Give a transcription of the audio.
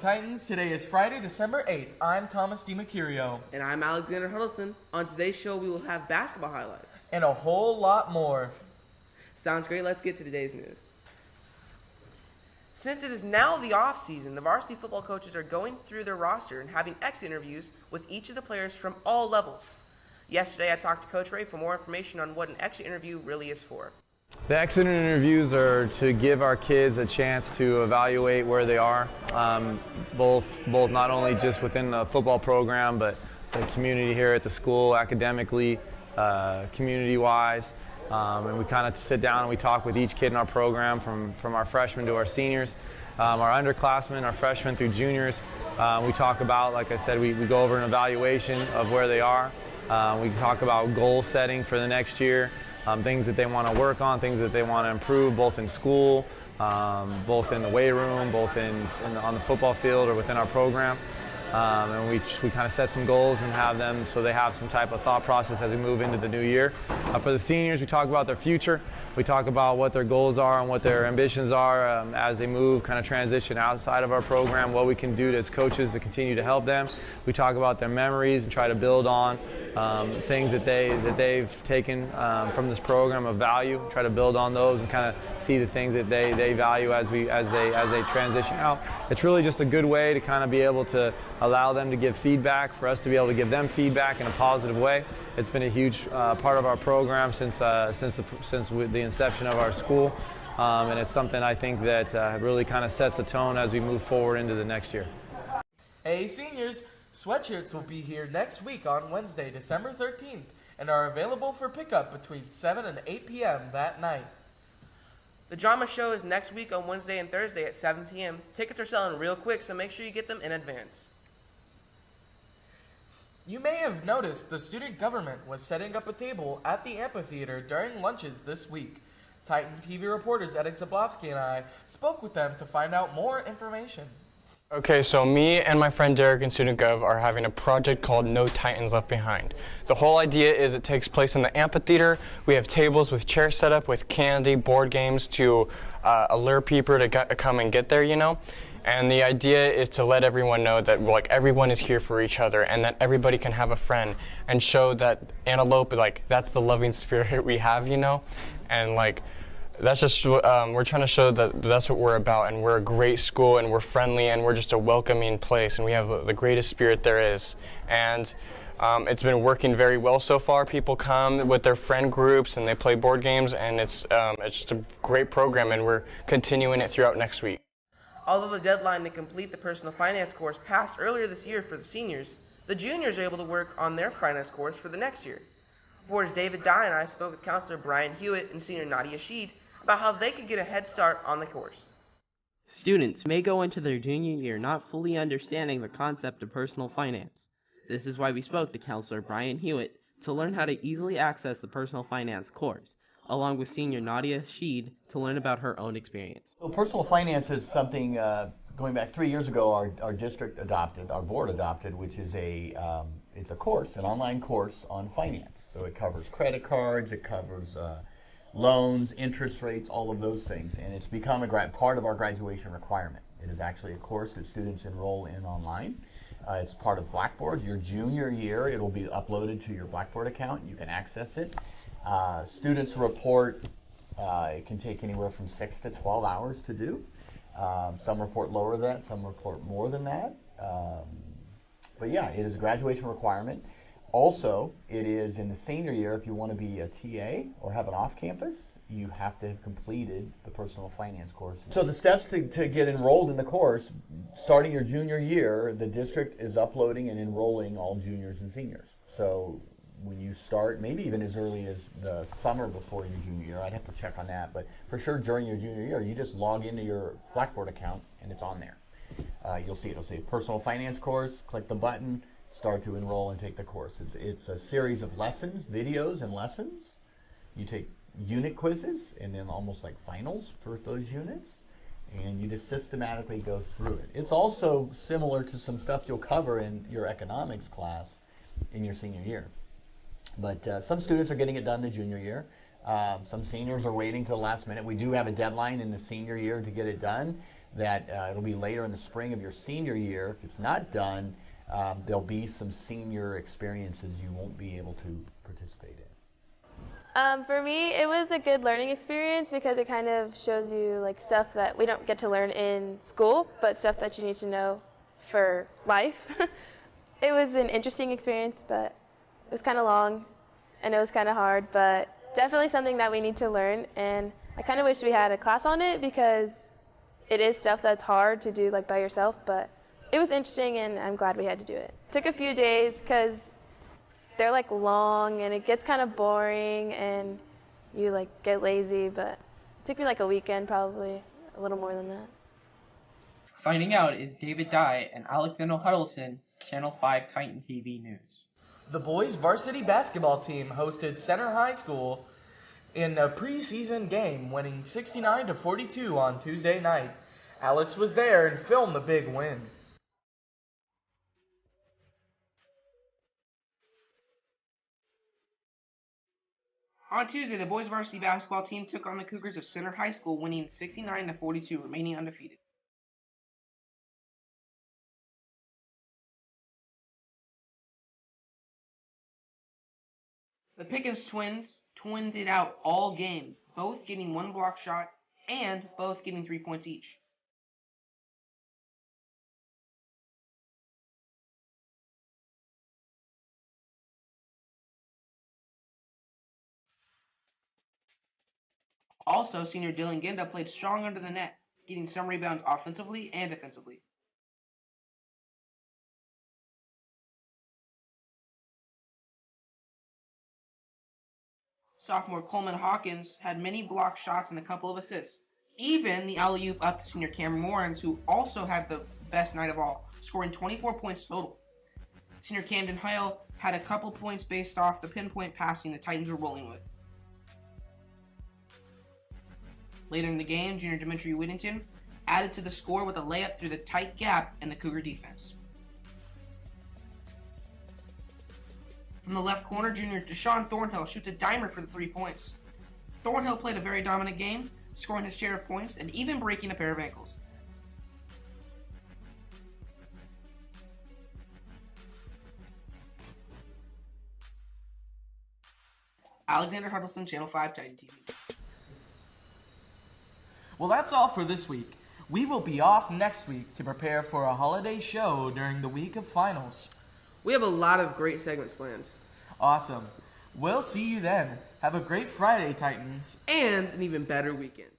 Titans. Today is Friday, December 8th. I'm Thomas DiMercurio. And I'm Alexander Huddleston. On today's show, we will have basketball highlights. And a whole lot more. Sounds great. Let's get to today's news. Since it is now the off-season, the varsity football coaches are going through their roster and having exit interviews with each of the players from all levels. Yesterday, I talked to Coach Ray for more information on what an exit interview really is for. The exit interviews are to give our kids a chance to evaluate where they are, both not only just within the football program, but the community here at the school, academically, community-wise. And we kind of sit down and we talk with each kid in our program, from our freshmen to our seniors, our underclassmen, our freshmen through juniors. We talk about, like I said, we go over an evaluation of where they are. We talk about goal setting for the next year. Things that they want to work on, things that they want to improve, both in school, both in the weight room, both on the football field or within our program. And we kind of set some goals and have them so they have some type of thought process as we move into the new year. For the seniors, we talk about their future. We talk about what their goals are and what their ambitions are as they move, kind of transition outside of our program, what we can do as coaches to continue to help them. We talk about their memories and try to build on things that they've taken from this program of value, try to build on those and kind of see the things that they value as they transition out. It's really just a good way to kind of be able to allow them to give feedback, for us to be able to give them feedback in a positive way. It's been a huge part of our program since the inception of our school, and it's something I think that really kind of sets a tone as we move forward into the next year. Hey seniors, sweatshirts will be here next week on Wednesday, December 13th, and are available for pickup between 7 and 8 p.m. that night. The drama show is next week on Wednesday and Thursday at 7 p.m. Tickets are selling real quick, so make sure you get them in advance. You may have noticed the student government was setting up a table at the amphitheater during lunches this week. Titan TV reporters Edek Zablowski and I spoke with them to find out more information. Okay, so me and my friend Derek in Student Gov are having a project called No Titans Left Behind. The whole idea is it takes place in the amphitheater. We have tables with chairs set up with candy, board games to allure people to come and get there, you know. And the idea is to let everyone know that like everyone is here for each other and that everybody can have a friend and show that Antelope, like that's the loving spirit we have, you know. And like that's just, we're trying to show that that's what we're about, and we're a great school, and we're friendly, and we're just a welcoming place, and we have the greatest spirit there is. And it's been working very well so far. People come with their friend groups, and they play board games, and it's just a great program, and we're continuing it throughout next week. Although the deadline to complete the personal finance course passed earlier this year for the seniors, the juniors are able to work on their finance course for the next year. Boards David Dye and I spoke with Counselor Brian Hewitt and Senior Nadia Sheed about how they could get a head start on the course. Students may go into their junior year not fully understanding the concept of personal finance. This is why we spoke to Counselor Brian Hewitt to learn how to easily access the personal finance course, along with Senior Nadia Sheed to learn about her own experience. Well, personal finance is something going back 3 years ago our district adopted, our board adopted, which is it's a course, an online course on finance. So it covers credit cards, it covers loans, interest rates, all of those things, and it's become a part of our graduation requirement. It is actually a course that students enroll in online. It's part of Blackboard. Your junior year, it will be uploaded to your Blackboard account. You can access it. Students report, it can take anywhere from 6 to 12 hours to do. Some report lower than that, some report more than that. But yeah, it is a graduation requirement. Also, it is in the senior year, if you want to be a TA or have an off-campus, you have to have completed the personal finance course. So the steps to get enrolled in the course, starting your junior year, the district is uploading and enrolling all juniors and seniors. So when you start, maybe even as early as the summer before your junior year, I'd have to check on that, but for sure during your junior year, you just log into your Blackboard account and it's on there. You'll see it'll say personal finance course, click the button, start to enroll and take the course. It's a series of lessons, videos and lessons. You take unit quizzes and then almost like finals for those units, and you just systematically go through it. It's also similar to some stuff you'll cover in your economics class in your senior year. But some students are getting it done the junior year. Some seniors are waiting till the last minute. We do have a deadline in the senior year to get it done. that it'll be later in the spring of your senior year. If it's not done, there'll be some senior experiences you won't be able to participate in. For me, it was a good learning experience because it kind of shows you like stuff that we don't get to learn in school, but stuff that you need to know for life. It was an interesting experience, but it was kind of long and it was kind of hard, but definitely something that we need to learn, and I kind of wish we had a class on it because it is stuff that's hard to do like by yourself, but it was interesting and I'm glad we had to do it. It took a few days because they're like long and it gets kind of boring and you like get lazy, but it took me like a weekend, probably a little more than that. Signing out is David Dye and Alexander Huddleston, Channel 5 Titan TV News. The boys varsity basketball team hosted Center High School in a preseason game, winning 69-42 on Tuesday night. Alex was there and filmed the big win. On Tuesday, the boys varsity basketball team took on the Cougars of Center High School, winning 69-42, remaining undefeated. The Pickens twins twinned it out all game, both getting one block shot and both getting 3 points each. Also, senior Dylan Genda played strong under the net, getting some rebounds offensively and defensively. Sophomore Coleman Hawkins had many block shots and a couple of assists. Even the alley-oop up to senior Cameron Morans, who also had the best night of all, scoring 24 points total. Senior Camden Hale had a couple points based off the pinpoint passing the Titans were rolling with. Later in the game, junior Dimitri Whittington added to the score with a layup through the tight gap in the Cougar defense. From the left corner, junior Deshaun Thornhill shoots a dimer for the 3 points. Thornhill played a very dominant game, scoring his share of points and even breaking a pair of ankles. Alexander Huddleston, Channel 5 Titan TV. Well, that's all for this week. We will be off next week to prepare for a holiday show during the week of finals. We have a lot of great segments planned. Awesome. We'll see you then. Have a great Friday, Titans. And an even better weekend.